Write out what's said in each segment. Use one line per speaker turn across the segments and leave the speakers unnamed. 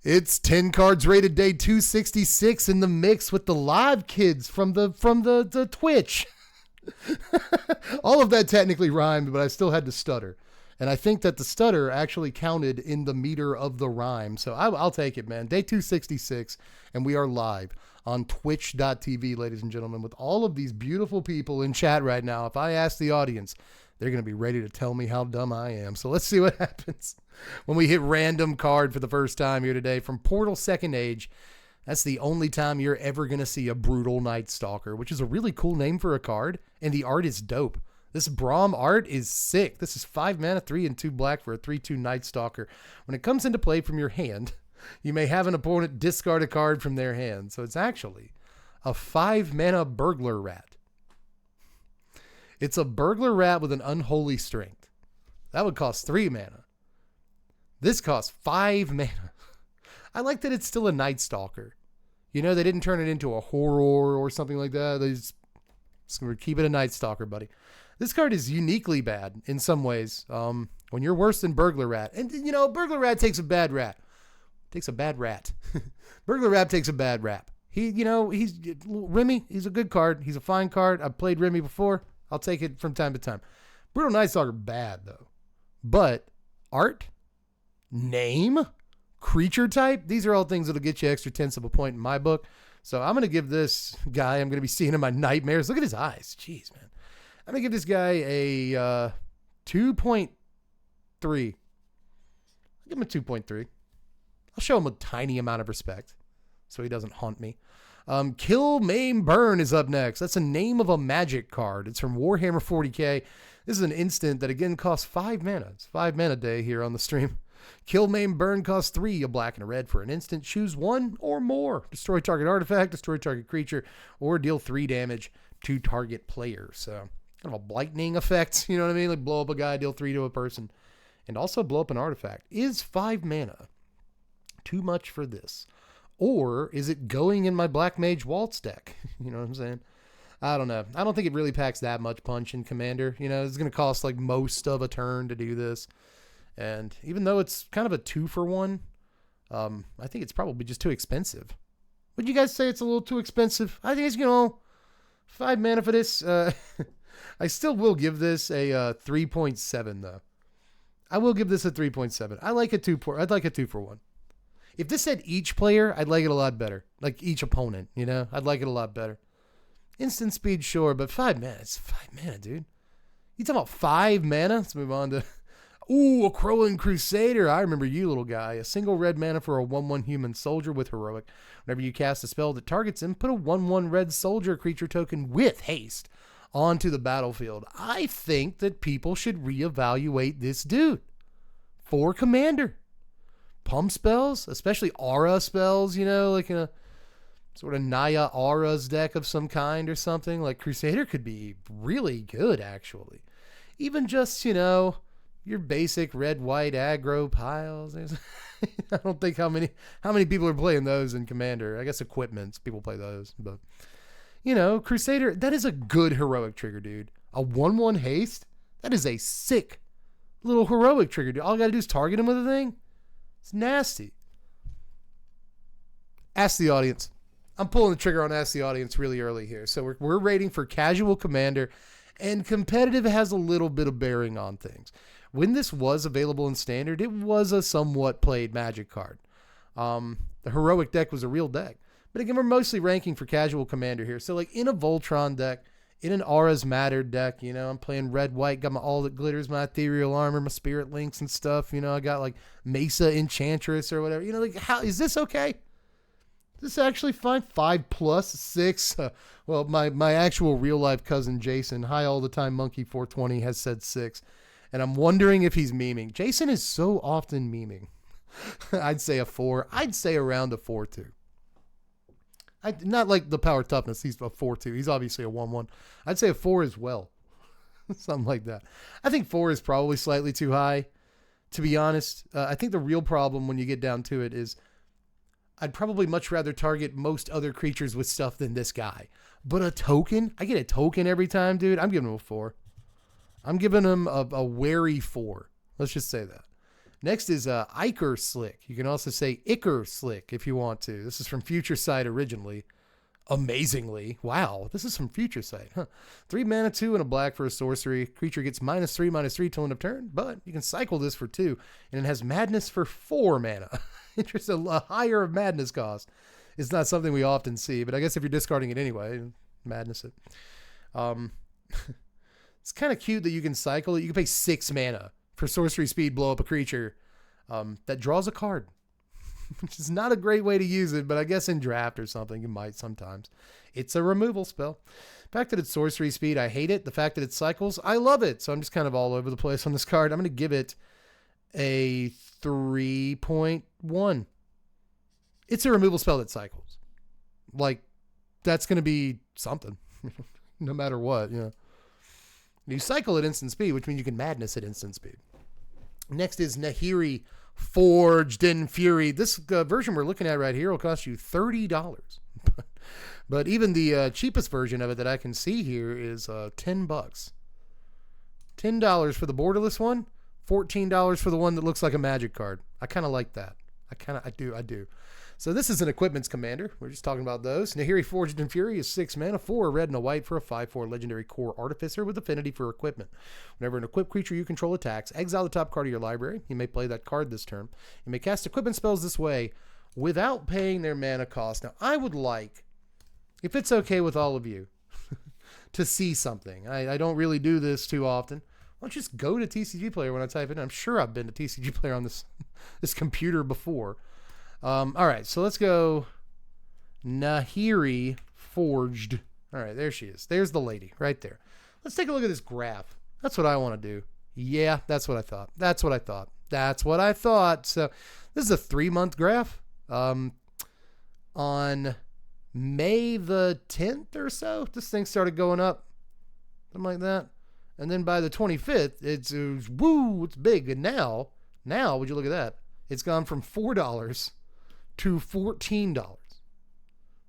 It's 10 cards rated day 266 in the mix with the live kids from the Twitch. All of that technically rhymed, but I still had to stutter. And I think that the stutter actually counted in the meter of the rhyme. So I'll take it, man. Day 266, and we are live on twitch.tv, ladies and gentlemen, with all of these beautiful people in chat right now. If I ask the audience, they're going to be ready to tell me how dumb I am. So let's see what happens when we hit random card for the first time here today from Portal Second Age. That's the only time you're ever going to see a brutal Nightstalker, which is a really cool name for a card, and the art is dope. This Braum art is sick. This is 5 mana, 3 and 2 black for a 3/2 Nightstalker. When it comes into play from your hand, you may have an opponent discard a card from their hand. So it's actually a 5 mana Burglar Rat. It's a Burglar Rat with an Unholy Strength. That would cost 3 mana. This costs 5 mana. I like that it's still a Nightstalker. You know, they didn't turn it into a horror or something like that. They just going to keep it a Nightstalker, buddy. This card is uniquely bad in some ways. When you're worse than Burglar Rat. And, you know, Burglar Rat takes a bad rat. Takes a bad rat. Burglar Rat takes a bad rap. He's Remy. He's a good card. He's a fine card. I've played Remy before. I'll take it from time to time. Brutal Nightstalker, bad, though. But art, name, creature type, these are all things that'll get you extra tenths of a point in my book. So I'm going to give this guy, I'm going to be seeing in my nightmares. Look at his eyes. Jeez, man. I'm going to give this guy a 2.3. I'll give him a 2.3. I'll show him a tiny amount of respect so he doesn't haunt me. Kill, Maim, Burn is up next. That's a name of a magic card. It's from Warhammer 40k. This is an instant that, again, costs 5 mana. It's 5 mana day here on the stream. Kill, Maim, Burn costs 3, a black and a red for an instant. Choose one or more. Destroy target artifact, destroy target creature, or deal 3 damage to target player. So, kind of a lightning effect, you know what I mean? Like blow up a guy, deal 3 to a person, and also blow up an artifact. Is 5 mana too much for this? Or is it going in my Black Mage Waltz deck? You know what I'm saying? I don't know. I don't think it really packs that much punch in Commander. You know, it's going to cost like most of a turn to do this. And even though it's kind of a 2-for-1, I think it's probably just too expensive. Would you guys say it's a little too expensive? I think it's, 5 mana for this. I still will give this a 3.7 though. I will give this a 3.7. I'd like a 2-for-1. If this said each player, I'd like it a lot better. Like each opponent, you know? I'd like it a lot better. Instant speed, sure, but 5 mana. It's 5 mana, dude. You talking about 5 mana? Let's move on to... Ooh, Akroan Crusader. I remember you, little guy. A single red mana for a 1/1 human soldier with heroic. Whenever you cast a spell that targets him, put a 1/1 red soldier creature token with haste onto the battlefield. I think that people should reevaluate this dude for Commander. Pump spells, especially aura spells, you know, like in a sort of Naya auras deck of some kind or something. Like Crusader could be really good, actually. Even just, your basic red-white aggro piles. I don't think how many people are playing those in Commander. I guess equipments, people play those. But, Crusader, that is a good heroic trigger, dude. A 1/1 haste, that is a sick little heroic trigger, dude. All I got to do is target him with a thing. It's nasty. Ask the audience. I'm pulling the trigger on Ask the Audience really early here. So we're rating for casual Commander, and competitive has a little bit of bearing on things. When this was available in Standard, it was a somewhat played Magic card. The heroic deck was a real deck. But again, we're mostly ranking for casual Commander here. So like in a Voltron deck, in an Auras Matter deck, I'm playing red-white, got my All That Glitters, my Ethereal Armor, my Spirit Links and stuff. I got like Mesa Enchantress or whatever. How is this okay? Is this actually fine? 5+, 6. Well, my actual real-life cousin Jason, hi all the time, Monkey 420, has said 6. And I'm wondering if he's memeing. Jason is so often memeing. I'd say a 4. I'd say around a 4-2. Not like the power toughness. He's a 4-2. He's obviously a 1/1. I'd say a 4 as well. Something like that. I think 4 is probably slightly too high, to be honest. I think the real problem when you get down to it is I'd probably much rather target most other creatures with stuff than this guy. But a token? I get a token every time, dude. I'm giving him a 4. I'm giving him a wary 4. Let's just say that. Next is Ichor Slick. You can also say Ichor Slick if you want to. This is from Future Sight originally. Amazingly. Wow, this is from Future Sight. Huh. 3 mana, 2, and a black for a sorcery. Creature gets -3/-3 till end of turn, but you can cycle this for 2, and it has Madness for 4 mana. Interest a higher Madness cost. It's not something we often see, but I guess if you're discarding it anyway, Madness it. It's kind of cute that you can cycle it. You can pay 6 mana for sorcery speed, blow up a creature that draws a card, which is not a great way to use it, but I guess in draft or something, you might sometimes. It's a removal spell. The fact that it's sorcery speed, I hate it. The fact that it cycles, I love it. So I'm just kind of all over the place on this card. I'm going to give it a 3.1. It's a removal spell that cycles. Like, that's going to be something, no matter what, you know. You cycle at instant speed, which means you can Madness at instant speed. Next is Nahiri, Forged in Fury. This version we're looking at right here will cost you $30. But even the cheapest version of it that I can see here is $10. $10 for the borderless one, $14 for the one that looks like a magic card. I kind of like that. I do. So this is an Equipment's Commander. We're just talking about those. Nahiri Forged in Fury is 6 mana, 4 red and a white for a 5/4 legendary core artificer with affinity for equipment. Whenever an equipped creature you control attacks, exile the top card of your library. You may play that card this turn. You may cast equipment spells this way without paying their mana cost. Now, I would like, if it's okay with all of you, to see something. I don't really do this too often. Why don't you just go to TCG Player when I type it in? I'm sure I've been to TCG Player on this computer before. All right, so let's go Nahiri Forged. All right, there she is. There's the lady right there. Let's take a look at this graph. That's what I want to do. Yeah, that's what I thought. That's what I thought. So this is a 3-month graph. On May the 10th or so, this thing started going up. Something like that. And then by the 25th, it's woo, it's big. And now, would you look at that? It's gone from $4 to $14.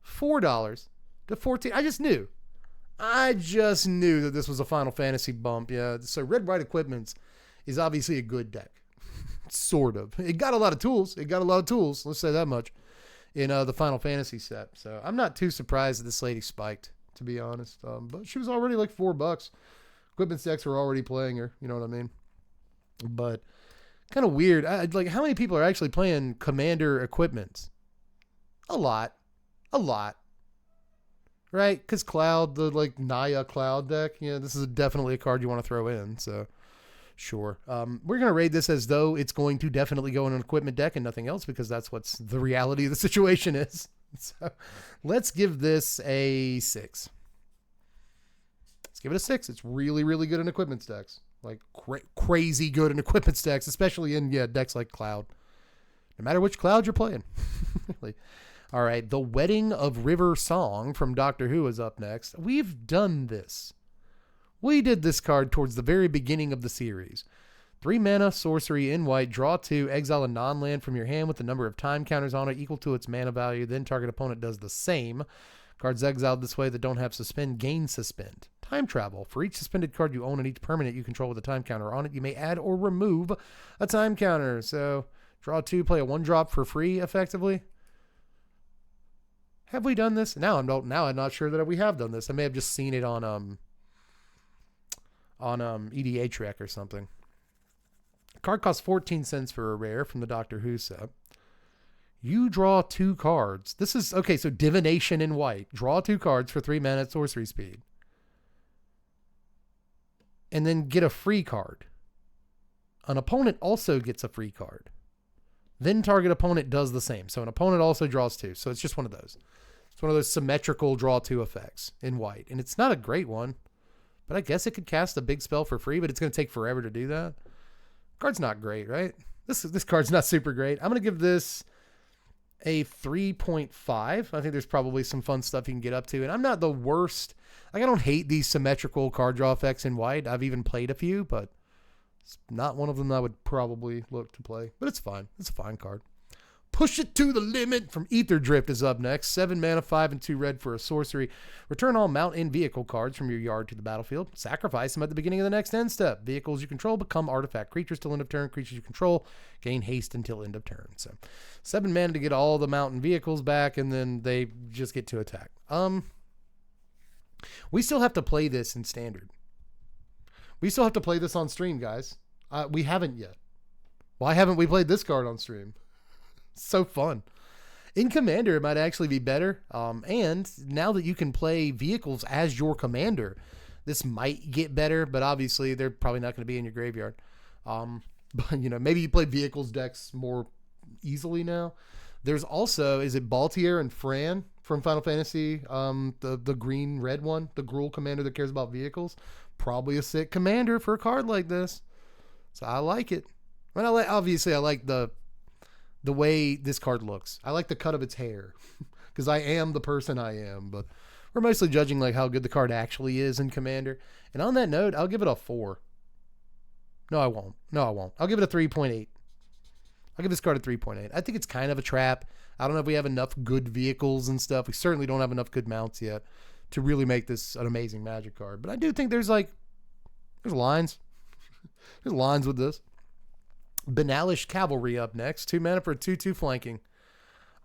$4 to $14. I just knew that this was a Final Fantasy bump. Yeah. So Red White Equipments is obviously a good deck. Sort of. It got a lot of tools. Let's say that much in the Final Fantasy set. So I'm not too surprised that this lady spiked, to be honest. But she was already like $4. Equipment decks were already playing her. You know what I mean? But kind of weird. Like, how many people are actually playing Commander Equipments? A lot. Right? Because Cloud, the like Naya Cloud deck, yeah, this is definitely a card you want to throw in. So, sure. We're going to rate this as though it's going to definitely go in an Equipment deck and nothing else, because that's what's the reality of the situation is. So, let's give this a 6. Let's give it a 6. It's really, really good in Equipment decks. Like crazy good in Equipment decks, especially in decks like Cloud. No matter which Cloud you're playing. Really. All right, The Wedding of River Song from Doctor Who is up next. We've done this. We did this card towards the very beginning of the series. 3 mana, sorcery in white, draw 2, exile a non-land from your hand with the number of time counters on it equal to its mana value. Then target opponent does the same. Cards exiled this way that don't have suspend gain suspend. Time travel. For each suspended card you own and each permanent you control with a time counter on it, you may add or remove a time counter. So draw 2, play a 1-drop for free, effectively. Have we done this? Now I'm not sure that we have done this. I may have just seen it on EDA Trek or something. Card costs 14 cents for a rare from the Doctor Who set. You draw 2 cards. This is, okay, so Divination in white. Draw 2 cards for 3 mana at sorcery speed. And then get a free card. An opponent also gets a free card. Then target opponent does the same. So an opponent also draws 2. So it's just one of those. It's one of those symmetrical draw 2 effects in white. And it's not a great one. But I guess it could cast a big spell for free, but it's going to take forever to do that. Card's not great, right? This card's not super great. I'm going to give this a 3.5. I think there's probably some fun stuff you can get up to. And I'm not the worst. Like, I don't hate these symmetrical card draw effects in white. I've even played a few, but it's not one of them I would probably look to play. But it's fine. It's a fine card. Push it to the limit from Ether Drift is up next. 7 mana, 5 and 2 red for a sorcery. Return all mount and vehicle cards from your yard to the battlefield. Sacrifice them at the beginning of the next end step. Vehicles you control become artifact creatures till end of turn. Creatures you control gain haste until end of turn. So 7 mana to get all the mount and vehicles back, and then they just get to attack. We still have to play this in standard. We still have to play this on stream, guys. We haven't yet. Why haven't we played this card on stream? So fun. In Commander, it might actually be better. And now that you can play vehicles as your commander, this might get better, but obviously they're probably not going to be in your graveyard. But maybe you play vehicles decks more easily now. There's also, is it Baltier and Fran from Final Fantasy? The green red one, the Gruul commander that cares about vehicles. Probably a sick commander for a card like this. So I like it. And obviously I like the way this card looks. I like the cut of its hair because I am the person I am, but we're mostly judging like how good the card actually is in Commander. And on that note, I'll give it a 4. No, I won't. I'll give it a 3.8. I'll give this card a 3.8. I think it's kind of a trap. I don't know if we have enough good vehicles and stuff. We certainly don't have enough good mounts yet to really make this an amazing Magic card. But I do think there's lines. There's lines with this. Benalish Cavalry up next. 2 mana for a 2/2 flanking.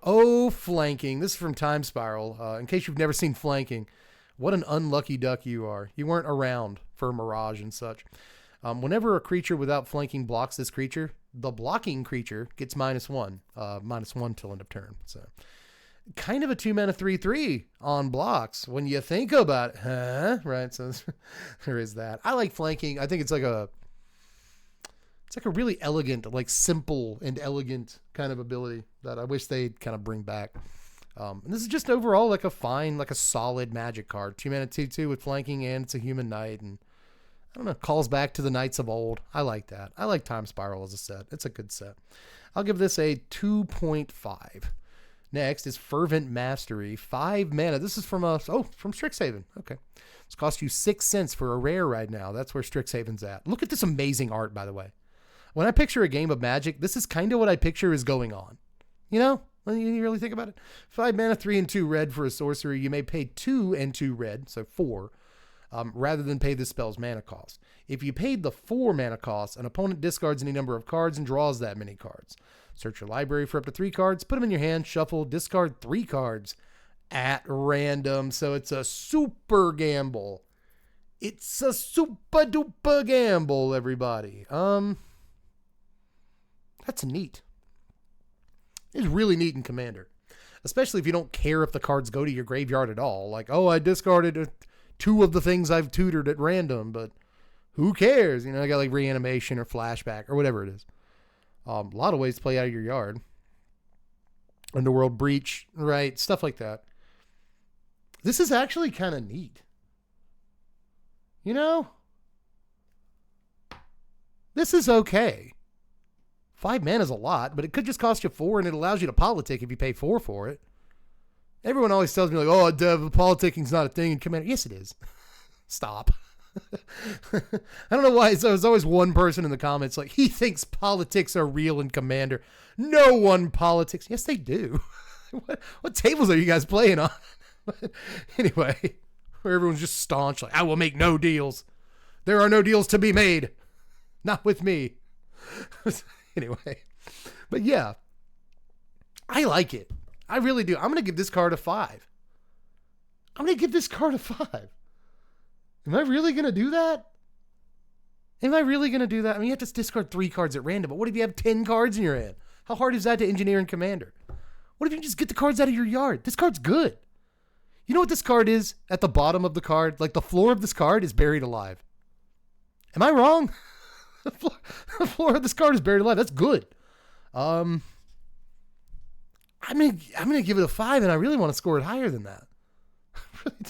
Oh, flanking. This is from Time Spiral. In case you've never seen flanking, what an unlucky duck you are. You weren't around for Mirage and such. Whenever a creature without flanking blocks this creature, the blocking creature gets -1. -1 till end of turn. So kind of a 2 mana 3/3 on blocks when you think about it. Huh? Right. So there is that. I like flanking. I think it's like a really elegant, like simple and elegant kind of ability that I wish they'd kind of bring back. And this is just overall like a fine, like a solid Magic card. 2 mana 2/2 with flanking, and it's a human knight, and I don't know, calls back to the knights of old. I like that. I like Time Spiral as a set. It's a good set. I'll give this a 2.5. Next is Fervent Mastery. 5 mana. This is from Strixhaven. Okay. It's cost you 6 cents for a rare right now. That's where Strixhaven's at. Look at this amazing art, by the way. When I picture a game of Magic, this is kind of what I picture is going on. When you really think about it. 5 mana, 3 and 2 red for a sorcery. You may pay 2 and 2 red, so 4, rather than pay the spell's mana cost. If you paid the 4 mana cost, an opponent discards any number of cards and draws that many cards. Search your library for up to 3 cards, put them in your hand, shuffle, discard 3 cards at random. So it's a super gamble. It's a super duper gamble, everybody. That's neat. It's really neat in Commander, especially if you don't care if the cards go to your graveyard at all. Like, oh, I discarded 2 of the things I've tutored at random, but who cares? I got like reanimation or flashback or whatever it is. A lot of ways to play out of your yard. Underworld Breach, right? Stuff like that. This is actually kind of neat. This is okay. 5 mana is a lot, but it could just cost you 4, and it allows you to politic if you pay 4 for it. Everyone always tells me, like, oh, politicking's not a thing in Commander. Yes, it is. Stop. I don't know why. There's always one person in the comments like, he thinks politics are real in Commander. No one politics. Yes, they do. What tables are you guys playing on? Anyway, where everyone's just staunch, like, I will make no deals. There are no deals to be made. Not with me. Anyway, but yeah, I like it. I really do. I'm going to give this card a 5. Am I really going to do that? I mean, you have to discard 3 cards at random, but what if you have 10 cards in your hand? How hard is that to engineer in Commander? What if you just get the cards out of your yard? This card's good. You know what this card is at the bottom of the card? Like, the floor of this card is buried alive. Am I wrong? The floor of this card is buried alive. That's good. I'm gonna give it a 5, and I really want to score it higher than that.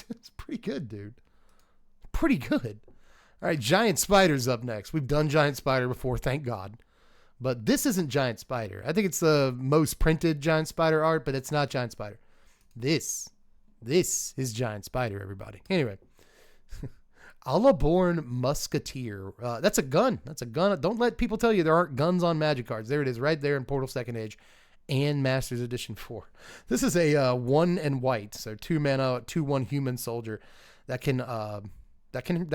It's pretty good, dude. Pretty good. All right, Giant Spider's up next. We've done Giant Spider before, thank God. But this isn't Giant Spider. I think it's the most printed Giant Spider art, but it's not Giant Spider. This is Giant Spider, everybody. Anyway. Allaborn Musketeer. That's a gun. Don't let people tell you there aren't guns on Magic cards. There it is right there in Portal Second Age. and Masters Edition 4. This is a 1 and white, so 2 mana, 2/1 human soldier that can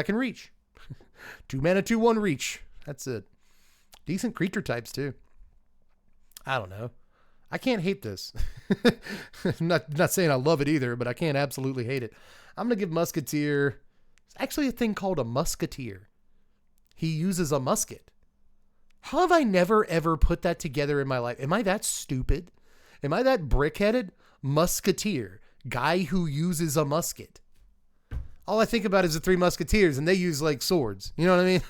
reach. 2 mana, 2/1 reach. That's it. Decent creature types too. I don't know. I can't hate this. I'm not saying I love it either, but I can't absolutely hate it. I'm gonna give Musketeer. It's actually a thing called a Musketeer. He uses a musket. How have I never ever put that together in my life? Am I that stupid? Am I that brick-headed? Musketeer, guy who uses a musket. All I think about is the Three Musketeers, and they use like swords. You know what I mean?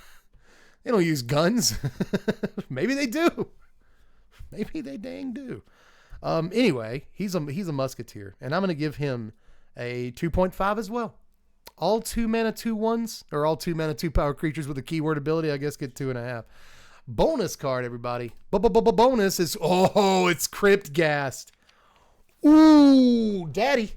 They don't use guns. Maybe they do. Maybe they dang do. Anyway, he's a musketeer, and I'm going to give him a 2.5 as well. All 2 mana 2/1s, or all 2 mana 2 power creatures with a keyword ability, I guess, get 2.5. Bonus card, everybody. Bonus is, it's Crypt Ghast. Ooh, daddy.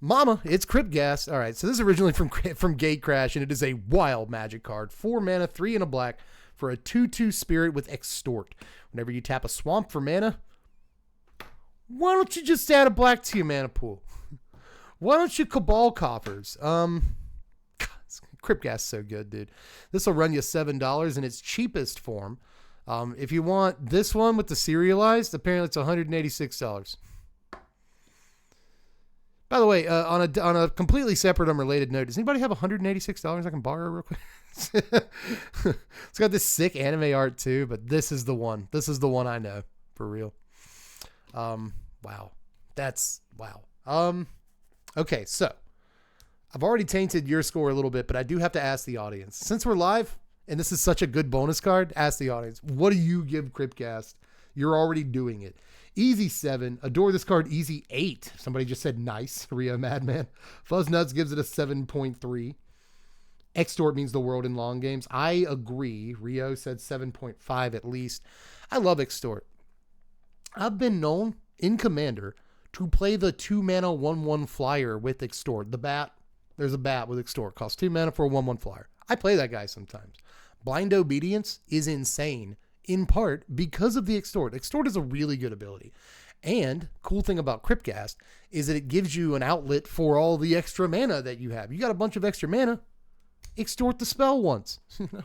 Mama, it's Crypt Ghast. All right, so this is originally from Gatecrash, and it is a wild magic card. 4 mana, 3 and a black for a 2/2 spirit with Extort. Whenever you tap a swamp for mana, why don't you just add a black to your mana pool? Why don't you Cabal Coffers? Crypt Ghast is so good, dude. This will run you $7 in its cheapest form. If you want this one with the serialized, apparently it's $186. By the way, on a completely separate, unrelated note, does anybody have $186 I can borrow real quick? It's got this sick anime art too, but this is the one. This is the one I know for real. Wow, that's wow. Okay, so I've already tainted your score a little bit, but I do have to ask the audience, since we're live and this is such a good bonus card. Ask the audience, what do you give Crypt Ghast? You're already doing it. Easy 7. Adore this card. Easy 8. Somebody just said nice. Rio Madman. Fuzznuts gives it a 7.3. Extort means the world in long games. I agree. Rio said 7.5 at least. I love Extort. I've been known in Commander to play the 2 mana 1/1 flyer with Extort. The bat. There's a bat with Extort. Costs 2 mana for a 1/1 flyer. I play that guy sometimes. Blind Obedience is insane, in part because of the Extort. Extort is a really good ability. And cool thing about Crypt Ghast is that it gives you an outlet for all the extra mana that you have. You got a bunch of extra mana. Extort the spell once.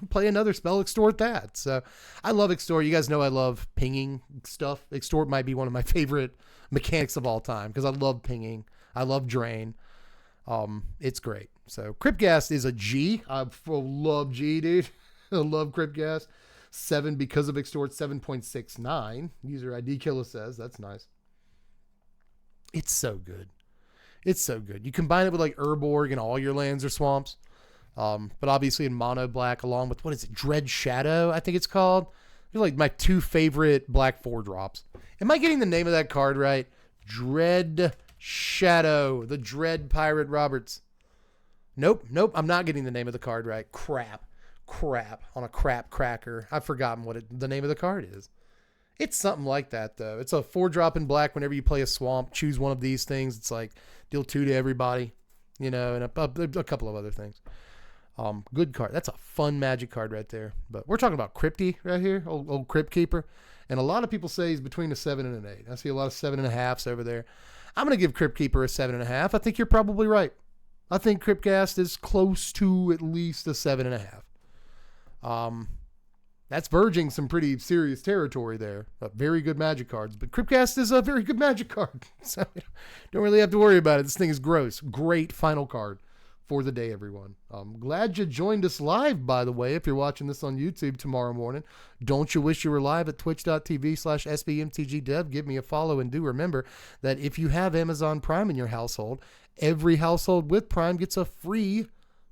Play another spell, extort that. So I love Extort. You guys know I love pinging stuff. Extort might be one of my favorite mechanics of all time because I love pinging. I love drain. It's great. So Crypt Ghast is a G. I love G, dude. I love Crypt Ghast. 7 because of Extort. 7.69. User ID Killer says. That's nice. It's so good. It's so good. You combine it with like Urborg and all your lands or swamps. But obviously in mono black, along with, what is it? Dread Shadow, I think it's called. They're like my 2 favorite black 4-drops. Am I getting the name of that card right? Dread Shadow, the Dread Pirate Roberts. Nope. I'm not getting the name of the card right. Crap on a crap cracker. I've forgotten what the name of the card is. It's something like that though. It's a 4-drop in black. Whenever you play a swamp, choose one of these things. It's like deal 2 to everybody, you know, and a couple of other things. Good card. That's a fun magic card right there. But we're talking about Crypty right here, old Crypt Keeper. And a lot of people say he's between a 7 and an 8. I see a lot of 7.5s over there. I'm going to give Crypt Keeper a 7.5. I think you're probably right. I think Crypt Ghast is close to at least a 7.5. That's verging some pretty serious territory there. Very good magic cards. But Crypt Ghast is a very good magic card. So don't really have to worry about it. This thing is gross. Great final card for the day, everyone. I'm glad you joined us live, by the way. If you're watching this on YouTube tomorrow morning, don't you wish you were live at twitch.tv/SBMTGDev. Give me a follow, and do remember that if you have Amazon Prime in your household, every household with Prime gets a free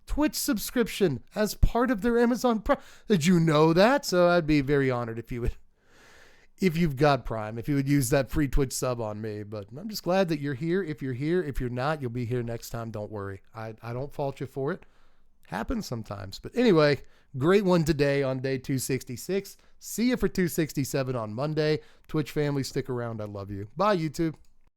Twitch subscription as part of their Amazon Prime. Did you know that? So I'd be very honored if you would, if you've got Prime, if you would use that free Twitch sub on me. But I'm just glad that you're here. If you're here, if you're not, you'll be here next time. Don't worry. I don't fault you for it. Happens sometimes. But anyway, great one today on day 266. See you for 267 on Monday. Twitch family, stick around. I love you. Bye, YouTube.